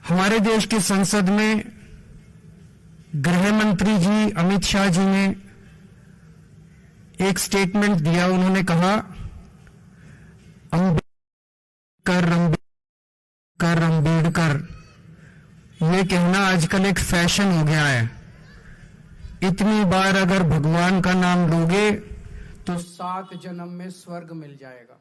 हमारे देश की संसद में गृह मंत्री जी अमित शाह जी ने एक स्टेटमेंट दिया। उन्होंने कहा, अम्बेडकर ये कहना आजकल एक फैशन हो गया है। इतनी बार अगर भगवान का नाम लोगे तो 7 जन्म में स्वर्ग मिल जाएगा।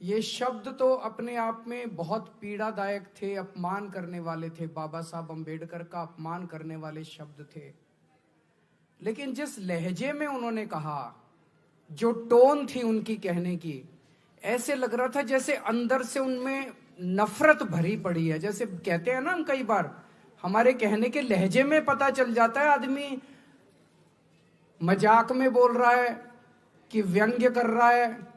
ये शब्द तो अपने आप में बहुत पीड़ादायक थे, अपमान करने वाले थे। बाबा साहब अम्बेडकर का अपमान करने वाले शब्द थे। लेकिन जिस लहजे में उन्होंने कहा, जो टोन थी उनकी कहने की, ऐसे लग रहा था जैसे अंदर से उनमें नफरत भरी पड़ी है। जैसे कहते हैं ना हम, कई बार हमारे कहने के लहजे में पता चल जाता है आदमी मजाक में बोल रहा है कि व्यंग्य कर रहा है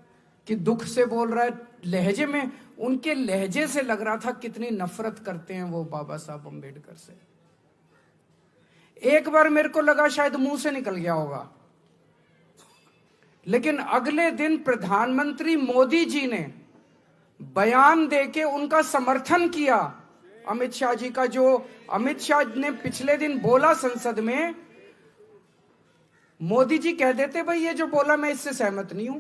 कि दुख से बोल रहा है। लहजे में, उनके लहजे से लग रहा था कितनी नफरत करते हैं वो बाबा साहब अम्बेडकर से। एक बार मेरे को लगा शायद मुंह से निकल गया होगा, लेकिन अगले दिन प्रधानमंत्री मोदी जी ने बयान देके उनका समर्थन किया अमित शाह जी का। जो अमित शाह ने पिछले दिन बोला संसद में, मोदी जी कह देते भाई ये जो बोला मैं इससे सहमत नहीं हूं,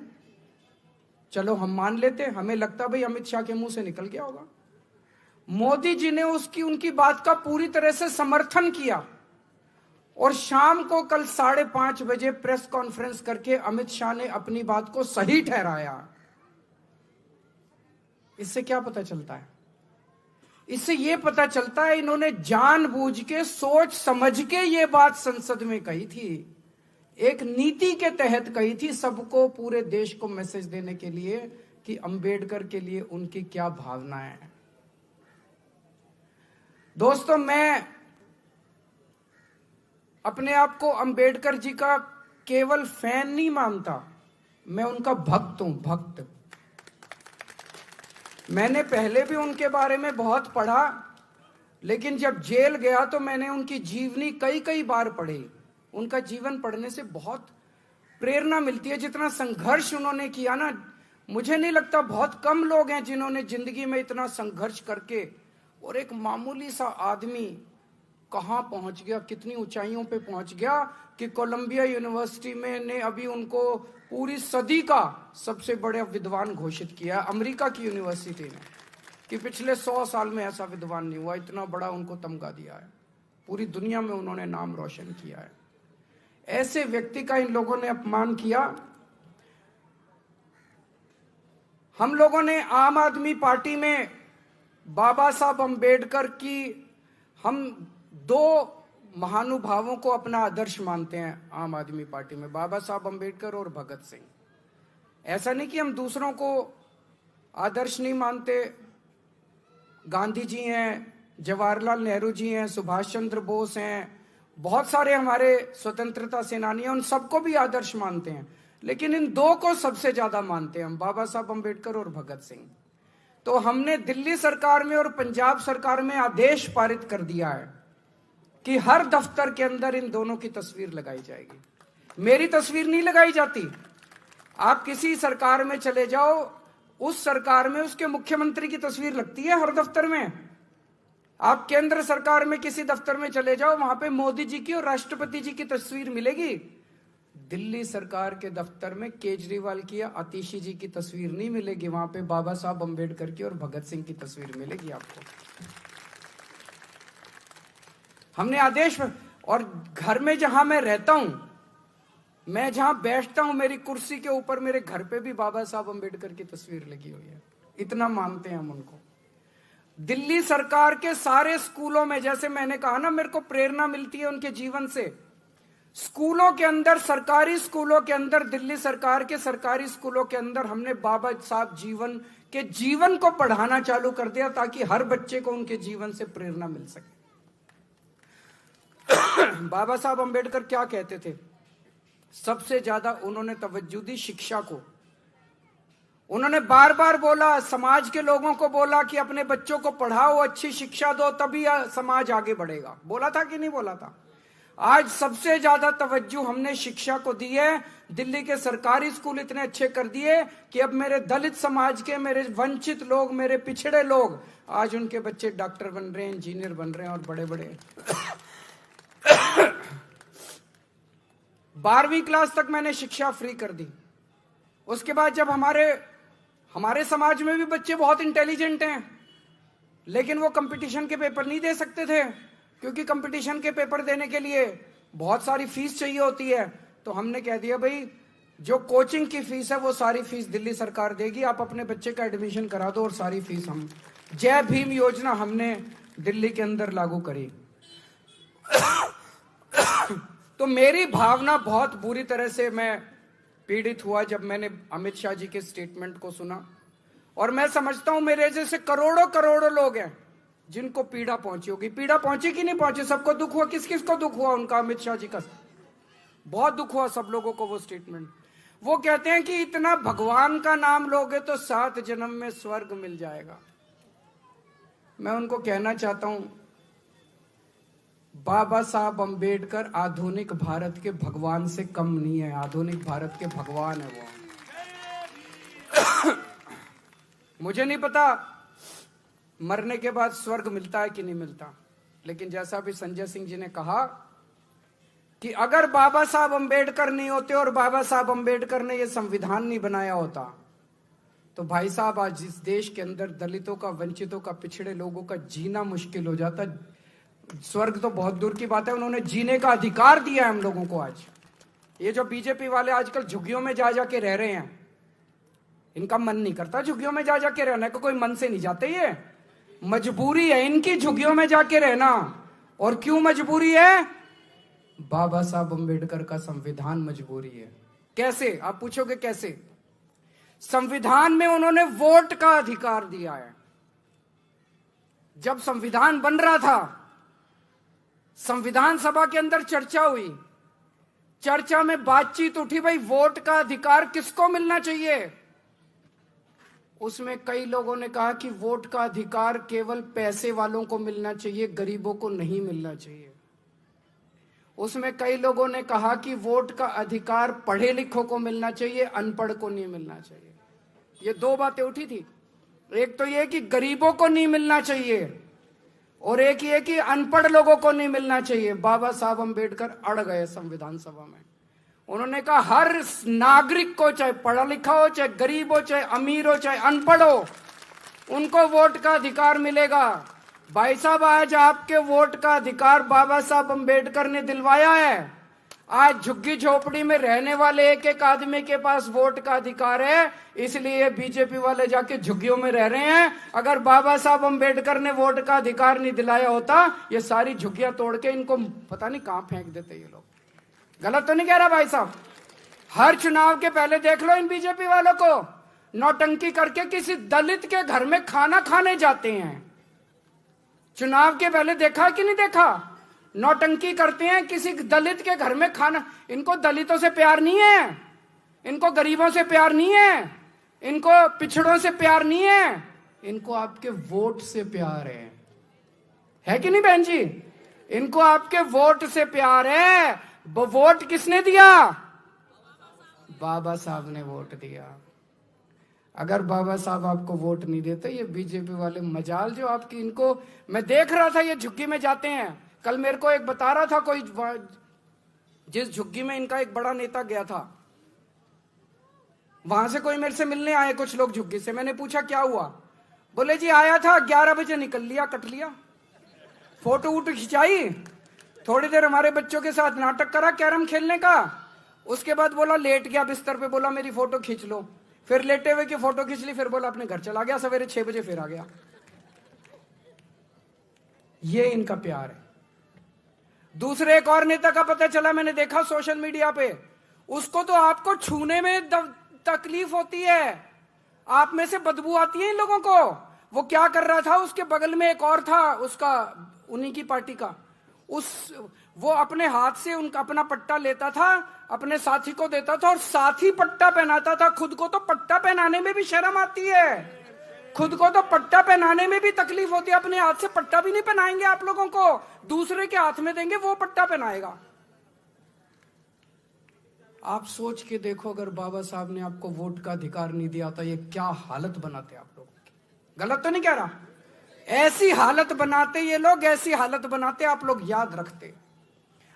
चलो हम मान लेते। हमें लगता भाई अमित शाह के मुंह से निकल गया होगा। मोदी जी ने उनकी बात का पूरी तरह से समर्थन किया और शाम को कल 5:30 बजे प्रेस कॉन्फ्रेंस करके अमित शाह ने अपनी बात को सही ठहराया। इससे क्या पता चलता है? इससे यह पता चलता है इन्होंने जानबूझ के, सोच समझ के ये बात संसद में कही थी। एक नीति के तहत कही थी, सबको, पूरे देश को मैसेज देने के लिए कि अंबेडकर के लिए उनकी क्या भावनाएं हैं। दोस्तों, मैं अपने आप को अंबेडकर जी का केवल फैन नहीं मानता, मैं उनका भक्त हूं, भक्त। मैंने पहले भी उनके बारे में बहुत पढ़ा, लेकिन जब जेल गया तो मैंने उनकी जीवनी कई बार पढ़ी। उनका जीवन पढ़ने से बहुत प्रेरणा मिलती है। जितना संघर्ष उन्होंने किया ना, मुझे नहीं लगता बहुत कम लोग हैं जिन्होंने जिंदगी में इतना संघर्ष करके, और एक मामूली सा आदमी कहां पहुंच गया, कितनी ऊंचाइयों पे पहुंच गया कि कोलंबिया यूनिवर्सिटी में ने अभी उनको पूरी सदी का सबसे बड़े विद्वान घोषित किया। अमेरिका की यूनिवर्सिटी ने, कि पिछले 100 साल में ऐसा विद्वान नहीं हुआ। इतना बड़ा उनको तमगा दिया है, पूरी दुनिया में उन्होंने नाम रोशन किया है। ऐसे व्यक्ति का इन लोगों ने अपमान किया। हम लोगों ने आम आदमी पार्टी में बाबा साहब अम्बेडकर की, हम 2 महानुभावों को अपना आदर्श मानते हैं आम आदमी पार्टी में, बाबा साहब अम्बेडकर और भगत सिंह। ऐसा नहीं कि हम दूसरों को आदर्श नहीं मानते। गांधी जी हैं, जवाहरलाल नेहरू जी हैं, सुभाष चंद्र बोस हैं, बहुत सारे हमारे स्वतंत्रता सेनानी हैं, उन सबको भी आदर्श मानते हैं। लेकिन इन 2 को सबसे ज्यादा मानते हैं हम, बाबा साहब अम्बेडकर और भगत सिंह। तो हमने दिल्ली सरकार में और पंजाब सरकार में आदेश पारित कर दिया है कि हर दफ्तर के अंदर इन दोनों की तस्वीर लगाई जाएगी। मेरी तस्वीर नहीं लगाई जाती। आप किसी सरकार में चले जाओ, उस सरकार में उसके मुख्यमंत्री की तस्वीर लगती है हर दफ्तर में। आप केंद्र सरकार में किसी दफ्तर में चले जाओ, वहां पे मोदी जी की और राष्ट्रपति जी की तस्वीर मिलेगी। दिल्ली सरकार के दफ्तर में केजरीवाल की या आतिशी जी की तस्वीर नहीं मिलेगी, वहां पे बाबा साहब अम्बेडकर की और भगत सिंह की तस्वीर मिलेगी आपको। हमने आदेश, और घर में जहां मैं रहता हूं, मैं जहां बैठता हूं, मेरी कुर्सी के ऊपर मेरे घर पे भी बाबा साहब अम्बेडकर की तस्वीर लगी हुई है। इतना मानते हैं हम उनको। दिल्ली सरकार के सारे स्कूलों में, जैसे मैंने कहा ना, मेरे को प्रेरणा मिलती है उनके जीवन से। स्कूलों के अंदर, सरकारी स्कूलों के अंदर, दिल्ली सरकार के सरकारी स्कूलों के अंदर हमने बाबा साहब जीवन को पढ़ाना चालू कर दिया, ताकि हर बच्चे को उनके जीवन से प्रेरणा मिल सके। बाबा साहब अम्बेडकर क्या कहते थे? सबसे ज्यादा उन्होंने तवज्जो दी शिक्षा को। उन्होंने बार बार बोला, समाज के लोगों को बोला कि अपने बच्चों को पढ़ाओ, अच्छी शिक्षा दो, तभी समाज आगे बढ़ेगा। बोला था कि नहीं बोला था? आज सबसे ज्यादा तवज्जो हमने शिक्षा को दी है। दिल्ली के सरकारी स्कूल इतने अच्छे कर दिए कि अब मेरे दलित समाज के, मेरे वंचित लोग, मेरे पिछड़े लोग, आज उनके बच्चे डॉक्टर बन रहे हैं, इंजीनियर बन रहे हैं और बड़े बड़े 12वीं क्लास तक मैंने शिक्षा फ्री कर दी। उसके बाद जब हमारे समाज में भी बच्चे बहुत इंटेलिजेंट हैं, लेकिन वो कंपटीशन के पेपर नहीं दे सकते थे, क्योंकि कंपटीशन के पेपर देने के लिए बहुत सारी फीस चाहिए होती है। तो हमने कह दिया भाई जो कोचिंग की फीस है वो सारी फीस दिल्ली सरकार देगी, आप अपने बच्चे का एडमिशन करा दो और सारी फीस हम। जय भीम योजना हमने दिल्ली के अंदर लागू करी। तो मेरी भावना बहुत बुरी तरह से मैं पीड़ित हुआ जब मैंने अमित शाह जी के स्टेटमेंट को सुना। और मैं समझता हूं मेरे जैसे करोड़ों करोड़ों लोग हैं जिनको पीड़ा पहुंची होगी। पीड़ा पहुंची कि नहीं पहुंची, सबको दुख हुआ। किस किस को दुख हुआ उनका? अमित शाह जी का बहुत दुख हुआ सब लोगों को वो स्टेटमेंट। वो कहते हैं कि इतना भगवान का नाम लोगे तो 7 जन्म में स्वर्ग मिल जाएगा। मैं उनको कहना चाहता हूं, बाबा साहब अंबेडकर आधुनिक भारत के भगवान से कम नहीं है, आधुनिक भारत के भगवान है वो। मुझे नहीं पता मरने के बाद स्वर्ग मिलता है कि नहीं मिलता, लेकिन जैसा भी संजय सिंह जी ने कहा कि अगर बाबा साहब अंबेडकर नहीं होते और बाबा साहब अंबेडकर ने यह संविधान नहीं बनाया होता, तो भाई साहब आज इस देश के अंदर दलितों का, वंचितों का, पिछड़े लोगों का जीना मुश्किल हो जाता। स्वर्ग तो बहुत दूर की बात है, उन्होंने जीने का अधिकार दिया है हम लोगों को। आज ये जो बीजेपी वाले आजकल झुग्गियों में जा जाके रह रहे हैं, इनका मन नहीं करता झुग्गियों में जा जाके रहने को, कोई मन से नहीं जाते, ये मजबूरी है इनकी झुग्गियों में जाके रहना। और क्यों मजबूरी है? बाबा साहब अंबेडकर का संविधान मजबूरी है। कैसे? आप पूछोगे कैसे? संविधान में उन्होंने वोट का अधिकार दिया है। जब संविधान बन रहा था, संविधान सभा के अंदर चर्चा हुई, चर्चा में बातचीत उठी, भाई वोट का अधिकार किसको मिलना चाहिए? उसमें कई लोगों ने कहा कि वोट का अधिकार केवल पैसे वालों को मिलना चाहिए, गरीबों को नहीं मिलना चाहिए। उसमें कई लोगों ने कहा कि वोट का अधिकार पढ़े लिखों को मिलना चाहिए, अनपढ़ को नहीं मिलना चाहिए। ये 2 बातें उठी थी। एक तो ये कि गरीबों को नहीं मिलना चाहिए, और एक ये कि अनपढ़ लोगों को नहीं मिलना चाहिए। बाबा साहब अंबेडकर अड़ गए संविधान सभा में। उन्होंने कहा हर नागरिक को, चाहे पढ़ा लिखा हो, चाहे गरीब हो, चाहे अमीर हो, चाहे अनपढ़ हो, उनको वोट का अधिकार मिलेगा। भाई साहब आज आपके वोट का अधिकार बाबा साहब अंबेडकर ने दिलवाया है। आज झुग्गी झोपड़ी में रहने वाले एक एक आदमी के पास वोट का अधिकार है, इसलिए बीजेपी वाले जाके झुग्गियों में रह रहे हैं। अगर बाबा साहब अंबेडकर ने वोट का अधिकार नहीं दिलाया होता, ये सारी झुग्गियां तोड़ के इनको पता नहीं कहां फेंक देते ये लोग। गलत तो नहीं कह रहा भाई साहब? हर चुनाव के पहले देख लो इन बीजेपी वालों को, नौटंकी करके किसी दलित के घर में खाना खाने जाते हैं। चुनाव के पहले देखा कि नहीं देखा? नौटंकी करते हैं किसी दलित के घर में खाना। इनको दलितों से प्यार नहीं है, इनको गरीबों से प्यार नहीं है, इनको पिछड़ों से प्यार नहीं है, इनको आपके वोट से प्यार है कि नहीं बहन जी? इनको आपके वोट से प्यार है। वो वोट किसने दिया? बाबा साहब ने वोट दिया। अगर बाबा साहब आपको वोट नहीं देते, ये बीजेपी वाले मजाल जो आपकी, इनको मैं देख रहा था ये झुग्गी में जाते हैं। कल मेरे को एक बता रहा था कोई, जिस झुग्गी में इनका एक बड़ा नेता गया था, वहां से कोई मेरे से मिलने आए कुछ लोग झुग्गी से। मैंने पूछा क्या हुआ? बोले जी आया था, 11 बजे निकल लिया, कट लिया। फोटो वोटो खिंचाई, थोड़ी देर हमारे बच्चों के साथ नाटक करा कैरम खेलने का, उसके बाद बोला लेट गया बिस्तर पे, बोला मेरी फोटो खींच लो। फिर लेटे हुए की फोटो खींच ली, फिर बोला अपने घर चला गया। सवेरे 6 बजे फिर आ गया। ये इनका प्यार है। दूसरे एक और नेता का पता चला, मैंने देखा सोशल मीडिया पे, उसको तो आपको छूने में तकलीफ होती है, आप में से बदबू आती है इन लोगों को। वो क्या कर रहा था, उसके बगल में एक और था उसका, उन्हीं की पार्टी का, वो अपने हाथ से उनका अपना पट्टा लेता था, अपने साथी को देता था और साथी पट्टा पहनाता था। खुद को तो पट्टा पहनाने में भी शर्म आती है। खुद को तो पट्टा पहनाने में भी तकलीफ होती है, अपने हाथ से पट्टा भी नहीं पहनाएंगे आप लोगों को, दूसरे के हाथ में देंगे, वो पट्टा पहनाएगा। आप सोच के देखो, अगर बाबा साहब ने आपको वोट का अधिकार नहीं दिया तो ये क्या हालत बनाते आप लोगों की। गलत तो नहीं कह रहा, ऐसी हालत बनाते ये लोग, ऐसी हालत बनाते आप लोग याद रखते।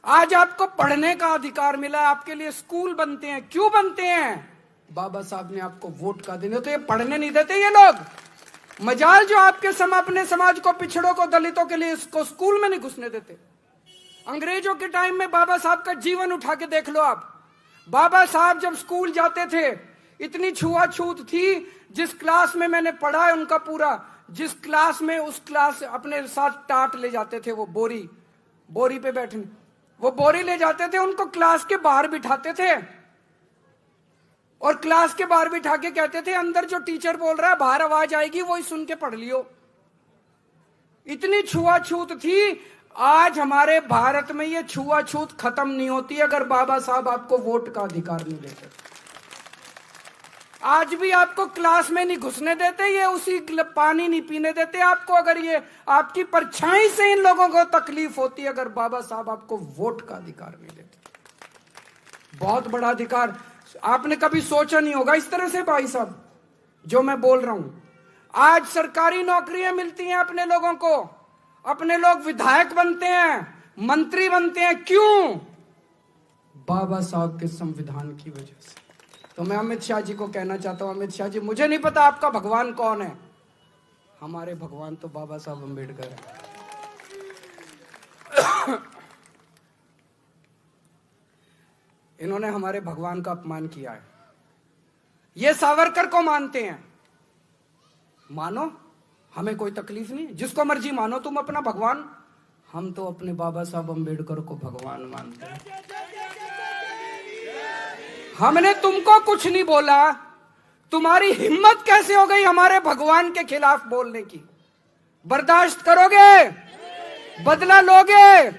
आज आपको पढ़ने का अधिकार मिला, आपके लिए स्कूल बनते हैं, क्यों बनते हैं? बाबा साहब ने आपको वोट का देने, तो ये पढ़ने नहीं देते ये लोग। मजाल जो आपके अपने समाज को, पिछड़ों को, दलितों के लिए इसको स्कूल में नहीं घुसने देते। अंग्रेजों के टाइम में बाबा साहब का जीवन उठा के देख लो आप। बाबा साहब जब स्कूल जाते थे, इतनी छुआछूत थी। जिस क्लास में मैंने पढ़ा है उनका पूरा, जिस क्लास में, उस क्लास अपने साथ टाट ले जाते थे, वो बोरी पे बैठने, वो बोरी ले जाते थे, उनको क्लास के बाहर बिठाते थे और क्लास के बाहर बिठा के कहते थे अंदर जो टीचर बोल रहा है बाहर आवाज आएगी, वही सुन के पढ़ लियो। इतनी छुआछूत थी। आज हमारे भारत में ये छुआछूत खत्म नहीं होती अगर बाबा साहब आपको वोट का अधिकार नहीं देते। आज भी आपको क्लास में नहीं घुसने देते, ये उसी पानी नहीं पीने देते आपको, अगर ये आपकी परछाई से इन लोगों को तकलीफ होती है अगर बाबा साहब आपको वोट का अधिकार नहीं देते। बहुत बड़ा अधिकार, आपने कभी सोचा नहीं होगा इस तरह से भाई साहब जो मैं बोल रहा हूं। आज सरकारी नौकरियां मिलती हैं अपने लोगों को, अपने लोग विधायक बनते हैं, मंत्री बनते हैं, क्यों? बाबा साहब के संविधान की वजह से। तो मैं अमित शाह जी को कहना चाहता हूं, अमित शाह जी, मुझे नहीं पता आपका भगवान कौन है, हमारे भगवान तो बाबा साहब अम्बेडकर है। इन्होंने हमारे भगवान का अपमान किया है। ये सावरकर को मानते हैं, मानो, हमें कोई तकलीफ नहीं, जिसको मर्जी मानो तुम अपना भगवान। हम तो अपने बाबा साहब अम्बेडकर को भगवान मानते हैं। हमने तुमको कुछ नहीं बोला, तुम्हारी हिम्मत कैसे हो गई हमारे भगवान के खिलाफ बोलने की? बर्दाश्त करोगे? बदला लोगे?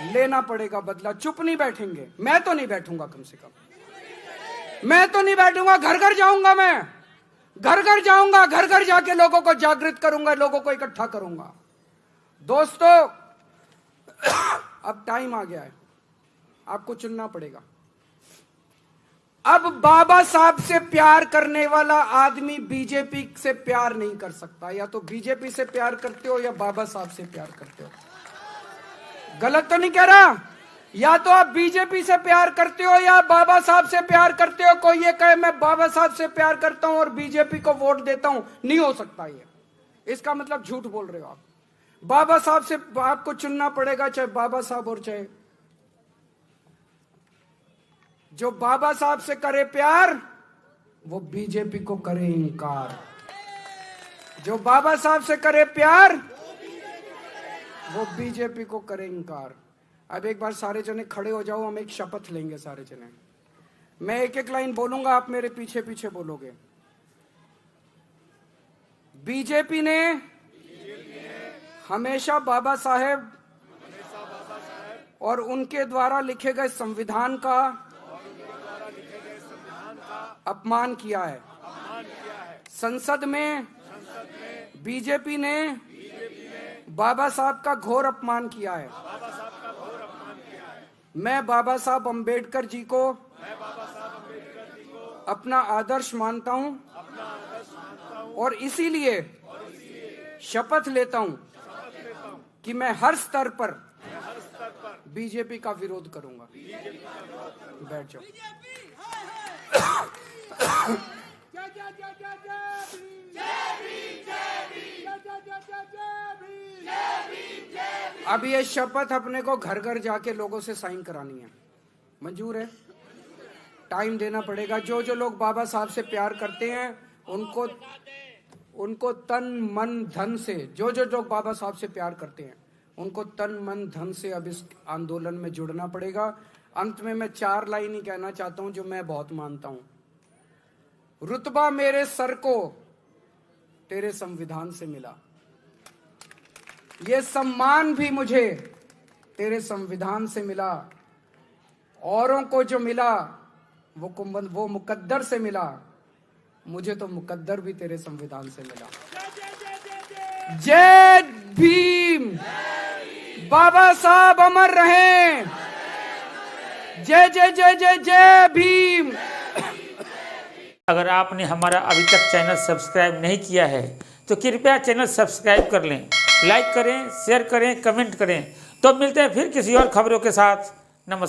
लेना पड़ेगा बदला, चुप नहीं बैठेंगे। मैं तो नहीं बैठूंगा, कम से कम मैं तो नहीं बैठूंगा। घर घर जाऊंगा, मैं घर घर जाऊंगा, घर घर जाके लोगों को जागृत करूंगा, लोगों को इकट्ठा करूंगा। दोस्तों, अब टाइम आ गया है, आपको चुनना पड़ेगा। अब बाबा साहब से प्यार करने वाला आदमी बीजेपी से प्यार नहीं कर सकता। या तो बीजेपी से प्यार करते हो या बाबा साहब से प्यार करते हो। गलत तो नहीं कह रहा? या तो आप बीजेपी से प्यार करते हो या बाबा साहब से प्यार करते हो। कोई ये कहे मैं बाबा साहब से प्यार करता हूं और बीजेपी को वोट देता हूं, नहीं हो सकता ये। इसका मतलब झूठ बोल रहे हो आप। बाबा साहब से आपको चुनना पड़ेगा, चाहे बाबा साहब और चाहे जो बाबा साहब से करे प्यार वो बीजेपी को करे इनकार। जो बाबा साहब से करे प्यार वो बीजेपी को करे इनकार। अब एक बार सारे जने खड़े हो जाओ, हम एक शपथ लेंगे सारे जने। मैं एक एक लाइन बोलूंगा, आप मेरे पीछे पीछे बोलोगे। बीजेपी ने हमेशा बाबा साहेब और उनके द्वारा लिखे गए संविधान का अपमान किया है। संसद में बीजेपी ने बाबा साहब का घोर अपमान किया है। मैं बाबा साहब अम्बेडकर जी को अपना आदर्श मानता हूं और इसीलिए शपथ लेता हूं कि मैं हर स्तर पर बीजेपी का विरोध करूंगा। बैठ जाओ। अब ये शपथ अपने को घर घर जाके लोगों से साइन करानी है। मंजूर है? टाइम देना पड़ेगा। जो जो लोग बाबा साहब से प्यार करते हैं उनको तन मन धन से, जो जो लोग बाबा साहब से प्यार करते हैं उनको तन मन धन से अब इस आंदोलन में जुड़ना पड़ेगा। अंत में मैं 4 लाइन ही कहना चाहता हूं जो मैं बहुत मानता हूं। रुतबा मेरे सर को तेरे संविधान से मिला, ये सम्मान भी मुझे तेरे संविधान से मिला। औरों को जो मिला वो मुकद्दर से मिला, मुझे तो मुकद्दर भी तेरे संविधान से मिला। जय भीम। बाबा साहब अमर रहें। जय जय जय जय जय भीम। अगर आपने हमारा अभी तक चैनल सब्सक्राइब नहीं किया है तो कृपया चैनल सब्सक्राइब कर लें, लाइक करें, शेयर करें, कमेंट करें। तो मिलते हैं फिर किसी और खबरों के साथ। नमस्कार।